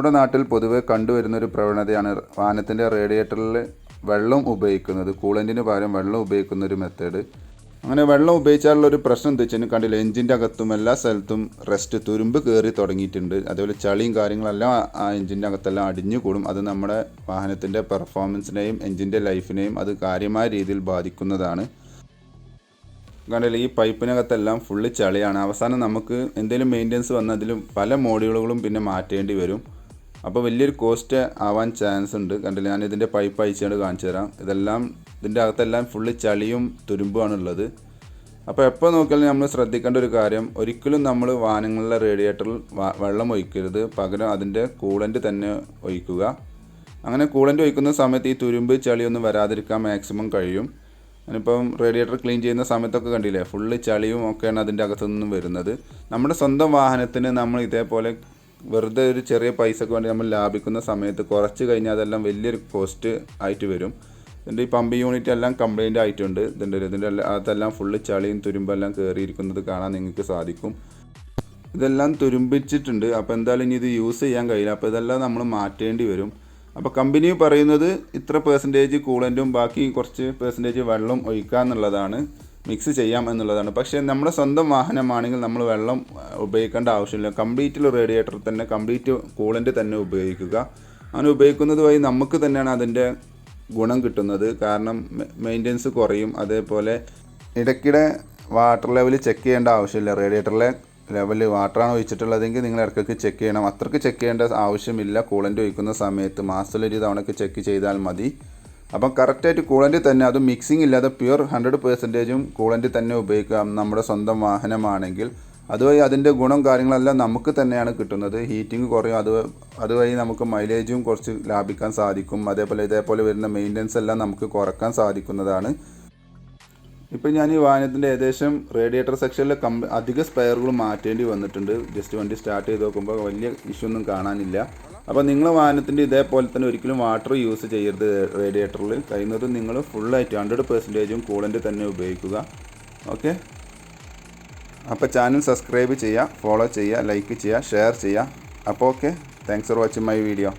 നമ്മുടെ നാട്ടിൽ പൊതുവെ കണ്ടുവരുന്നൊരു പ്രവണതയാണ് വാഹനത്തിൻ്റെ റേഡിയേറ്ററിൽ വെള്ളം ഉപയോഗിക്കുന്നത്. കൂളൻറ്റിന് പകരം വെള്ളം ഉപയോഗിക്കുന്ന ഒരു മെത്തേഡ്. അങ്ങനെ വെള്ളം ഉപയോഗിച്ചാലുള്ളൊരു പ്രശ്നം എന്താ വെച്ചാൽ കണ്ടില്ല, എഞ്ചിൻ്റെ അകത്തും എല്ലാ സ്ഥലത്തും റസ്റ്റ് തുരുമ്പ് കയറി തുടങ്ങിയിട്ടുണ്ട്. അതേപോലെ ചളിയും കാര്യങ്ങളെല്ലാം ആ എഞ്ചിൻ്റെ അകത്തെല്ലാം അടിഞ്ഞു കൂടും. അത് നമ്മുടെ വാഹനത്തിൻ്റെ പെർഫോമൻസിനെയും എഞ്ചിൻ്റെ ലൈഫിനെയും അത് കാര്യമായ രീതിയിൽ ബാധിക്കുന്നതാണ്. കണ്ടില്ല, ഈ പൈപ്പിനകത്തെല്ലാം ഫുള്ള് ചളിയാണ്. അവസാനം നമുക്ക് എന്തെങ്കിലും മെയിൻ്റെനൻസ് വന്നാൽ അതിലും പല മോഡ്യൂളുകളും പിന്നെ മാറ്റേണ്ടി വരും. അപ്പോൾ വലിയൊരു കോസ്റ്റ് ആവാൻ ചാൻസ് ഉണ്ട്. കണ്ടില്ല, ഞാൻ ഇതിൻ്റെ പൈപ്പ് അയച്ചുകൊണ്ട് കാണിച്ചു തരാം. ഇതിൻ്റെ അകത്തെല്ലാം ഫുള്ള് ചളിയും തുരുമ്പുമാണ് ഉള്ളത്. അപ്പോൾ എപ്പോൾ നോക്കിയാലും നമ്മൾ ശ്രദ്ധിക്കേണ്ട ഒരു കാര്യം, ഒരിക്കലും നമ്മൾ വാഹനങ്ങളിലെ റേഡിയേറ്ററിൽ വെള്ളം ഒഴിക്കരുത്. പകരം അതിൻ്റെ കൂളൻ്റ് തന്നെ ഒഴിക്കുക. അങ്ങനെ കൂളൻ്റ് ഒഴിക്കുന്ന സമയത്ത് ഈ തുരുമ്പ് ചളിയൊന്നും വരാതിരിക്കാൻ മാക്സിമം കഴിയും. ഞാനിപ്പം റേഡിയേറ്റർ ക്ലീൻ ചെയ്യുന്ന സമയത്തൊക്കെ കണ്ടില്ലേ, ഫുള്ള് ചളിയും ഒക്കെയാണ് അതിൻ്റെ അകത്തു നിന്നും വരുന്നത്. നമ്മുടെ സ്വന്തം വാഹനത്തിന് നമ്മൾ ഇതേപോലെ വെറുതെ ഒരു ചെറിയ പൈസക്ക് വേണ്ടി നമ്മൾ ലാഭിക്കുന്ന സമയത്ത് കുറച്ച് കഴിഞ്ഞാൽ അതെല്ലാം വലിയൊരു കോസ്റ്റ് ആയിട്ട് വരും. ഇതിൻ്റെ ഈ പമ്പ് യൂണിറ്റ് എല്ലാം കംപ്ലൈൻ്റ് ആയിട്ടുണ്ട്. ഇതിൻ്റെ അതെല്ലാം ഫുള്ള് ചളിയും തുരുമ്പെല്ലാം കയറിയിരിക്കുന്നത് കാണാൻ നിങ്ങൾക്ക് സാധിക്കും. ഇതെല്ലാം തുരുമ്പിച്ചിട്ടുണ്ട്. അപ്പോൾ എന്തായാലും ഇനി ഇത് യൂസ് ചെയ്യാൻ കഴിയില്ല. അപ്പോൾ ഇതെല്ലാം നമ്മൾ മാറ്റേണ്ടി വരും. അപ്പോൾ കമ്പനി പറയുന്നത് ഇത്ര പെർസെൻറ്റേജ് കൂളൻറ്റും ബാക്കി കുറച്ച് പെർസെൻറ്റേജ് വെള്ളം ഒഴിക്കുക എന്നുള്ളതാണ്, മിക്സ് ചെയ്യാം എന്നുള്ളതാണ്. പക്ഷേ നമ്മുടെ സ്വന്തം വാഹനമാണെങ്കിൽ നമ്മൾ വെള്ളം ഉപയോഗിക്കേണ്ട ആവശ്യമില്ല. കംപ്ലീറ്റ് റേഡിയേറ്റർ തന്നെ കംപ്ലീറ്റ് കൂളൻ്റ് തന്നെ ഉപയോഗിക്കുക. അങ്ങനെ ഉപയോഗിക്കുന്നത് വഴി നമുക്ക് തന്നെയാണ് അതിൻ്റെ ഗുണം കിട്ടുന്നത്. കാരണം മെയിൻ്റെനൻസ് കുറയും. അതേപോലെ ഇടയ്ക്കിടെ വാട്ടർ ലെവൽ ചെക്ക് ചെയ്യേണ്ട ആവശ്യമില്ല. റേഡിയേറ്ററിലെ ലെവൽ വാട്ടറാണ് ഒഴിച്ചിട്ടുള്ളതെങ്കിൽ നിങ്ങൾ ഇടയ്ക്കൊക്കെ ചെക്ക് ചെയ്യണം. അത്രയ്ക്ക് ചെക്ക് ചെയ്യേണ്ട ആവശ്യമില്ല. കൂളൻ്റ് ഒഴിക്കുന്ന സമയത്ത് മാസത്തിലൊരു തവണയ്ക്ക് ചെക്ക് ചെയ്താൽ മതി. അപ്പം കറക്റ്റായിട്ട് കൂളൻ്റ് തന്നെ, അത് മിക്സിംഗ് ഇല്ലാതെ പ്യുവർ 100% കൂളൻ്റ് തന്നെ ഉപയോഗിക്കാം നമ്മുടെ സ്വന്തം വാഹനമാണെങ്കിൽ. അതുവഴി അതിൻ്റെ ഗുണം കാര്യങ്ങളെല്ലാം നമുക്ക് തന്നെയാണ് കിട്ടുന്നത്. ഹീറ്റിംഗ് കുറയും. അതുവഴി നമുക്ക് മൈലേജും കുറച്ച് ലാഭിക്കാൻ സാധിക്കും. ഇതേപോലെ വരുന്ന മെയിൻ്റെനൻസ് എല്ലാം നമുക്ക് കുറക്കാൻ സാധിക്കുന്നതാണ്. ഇപ്പം ഞാൻ ഈ വാഹനത്തിൻ്റെ ഏകദേശം റേഡിയേറ്റർ സെക്ഷനിൽ അധിക സ്പെയറുകൾ മാറ്റേണ്ടി വന്നിട്ടുണ്ട്. ജസ്റ്റ് വണ്ടി സ്റ്റാർട്ട് ചെയ്ത് നോക്കുമ്പോൾ വലിയ ഇഷ്യൂ ഒന്നും കാണാനില്ല. അപ്പോൾ നിങ്ങളെ വാഹനത്തിൻ്റെ ഇതേപോലെ തന്നെ ഒരിക്കലും വാട്ടർ യൂസ് ചെയ്യരുത് റേഡിയേറ്ററിൽ. കഴിയുന്നതും നിങ്ങൾ ഫുള്ളായിട്ട് 100% കൂളൻ്റ് തന്നെ ഉപയോഗിക്കുക. ഓക്കെ, അപ്പോൾ ചാനൽ സബ്സ്ക്രൈബ് ചെയ്യുക, ഫോളോ ചെയ്യുക, ലൈക്ക് ചെയ്യുക, ഷെയർ ചെയ്യുക. അപ്പോൾ okay, thanks for watching my video.